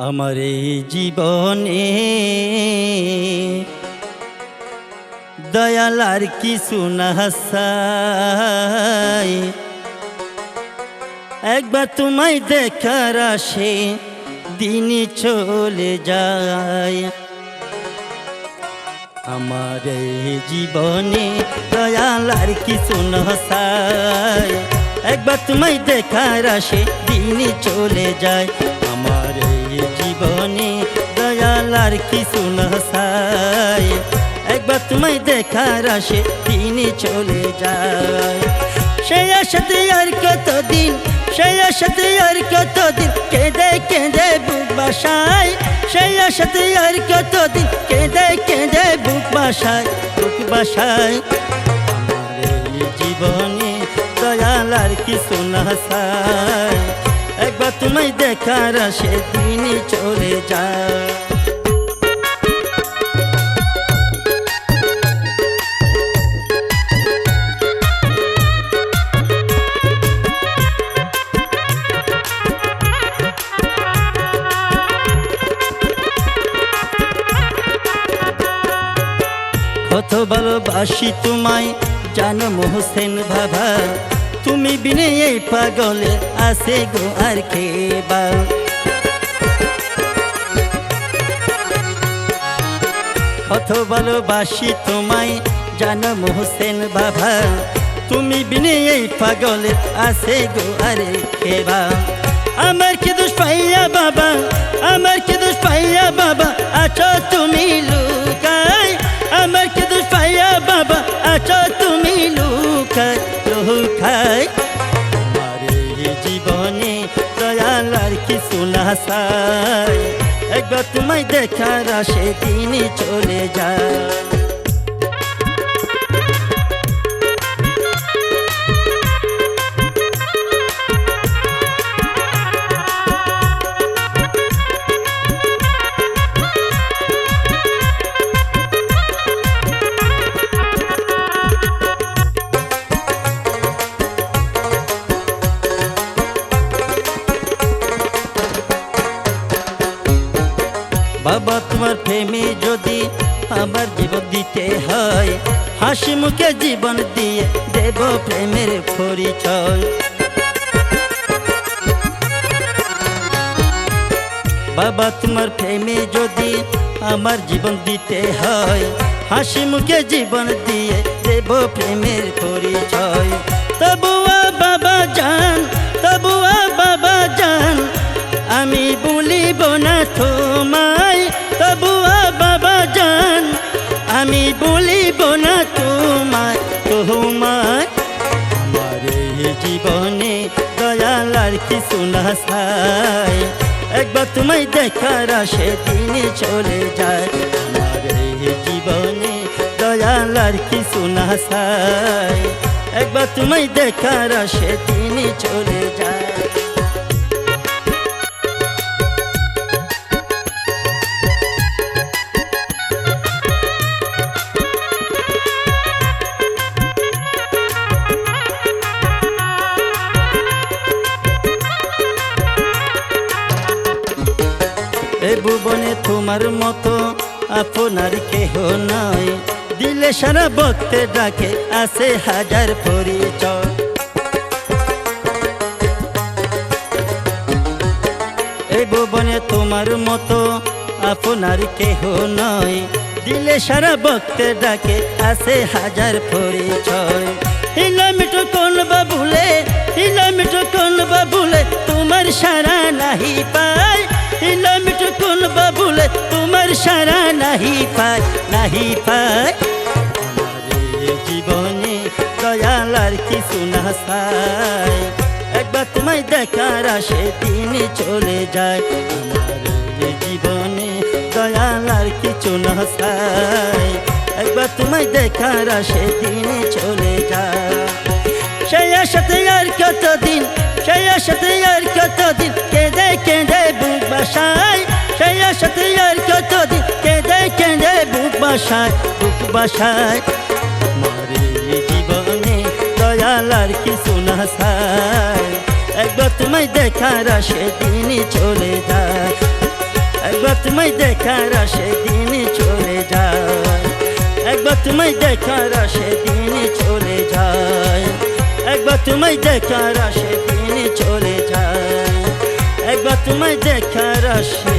আমার এই জীবনে দয়াল আর কিছু না চাই, একবার তোমায় দেখার আসে দিনই চলে যায়। আমার এই জীবনে দয়াল আর কিছু না চাই, একবার তোমায় দেখার আসে দিনই চলে যায়। আমার এই জীবনে দয়াল আর কিছু না চাই, একবার তোমায় দেখার আসে দিনই চলে যায়। সেই আশাতে আর কতদিন, সেই আশাতে আর কতদিন কেঁদে কেঁদে বুক বাসায়, সেই আশাতে আর কতদিন কেঁদে কেঁদে বুক বাসায়, বুক বাসায়। আমার এই জীবনে দয়াল আর কিছু না চাই, একবার তোমায় দেখার আসে দিনই চলে যায়। কত ভালোবাসি তোমায় জানো মোহসেন বাবা, তুমি বিনে এই পাগলে আছে গো আর খেবা। কত ভালোবাসি তোমায় জানো মোহসেন বাবা, তুমি বিনে এই পাগলে আছে গো আর খেবা। আমার কি দোষ পাইয়া বাবা, আমার কি দোষ পাইয়া বাবা আছো তুমি লুকায়, আমার কি দোষ পাইয়া বাবা আছো তুমি লুকায় লুকায়। আমার এই জীবনে দয়াল আর কিছু না চাই, একবার তোমায় দেখার আসে দিনই চলে যায়। বাবা তোমার প্রেমে যদি আমার জীবন দিতে হয়, হাসি মুখে জীবন দিয়ে দেব প্রেমের পরিচয়। বাবা তোমার প্রেমে যদি আমার জীবন দিতে হয়, হাসি মুখে জীবন দিয়ে দেব প্রেমের পরিচয়। তবুয়া বাবা জান, তবুয়া বাবা জান আমি বলিব না তোমায়, তবুয়া বাবা জান আমি বলিব না তোমায় তোমায়। আমার এই জীবনে দয়াল আর কিছু না চাই, একবার তোমায় দেখার আসে দিনই চলে যায়। আমার এই জীবনে দয়াল আর কিছু না চাই, একবার তোমায় দেখার আসে দিনই চলে যায়। এ ভুবনে তোমার মতো আপনার কেহ নয়, দিলে সারা ভক্তে ডাকে আছে হাজার পরিচয়। এ ভুবনে তোমার মতো আপনার কেহ নয়, দিলে সারা ভক্তে ডাকে আছে হাজার পরিচয়। হিলামিটো কোন বা ভুলে, হিলামিটো কোন বা ভুলে তোমার সারা নাহি পায়, হিলামিটো কোন বা ভুলে তোমার সারা নাহি পায়, নাহি পায়। আমার এই জীবনে দয়াল আর কিছু না চাই, একবার তোমায় দেখার আসে দিনই চলে যায়। আমার এই জীবনে দয়াল আর কিছু না চাই, একবার তোমায় দেখার আসে দিনই চলে যায়। সেই আশাতে আর কতদিন, সেই আশাতে আর কতদিন কেঁদে কেঁদে বুক বাসায়, সেই আশাতে আর কতদিন কেঁদে কেঁদে বুক বাসায়, বুক বাসায়। আমার এই জীবনে দয়াল আর কিছু না চাই, একবার তোমায় দেখার আসে দিনই চলে যায়। একবার তোমায় দেখার আসে দিন চলে যায়, একবার তোমায় দেখার আসে দিন চলে যায়, একবার তোমায় দেখার আসে দিন চলে যায়, একবার তোমায় দেখার আসে।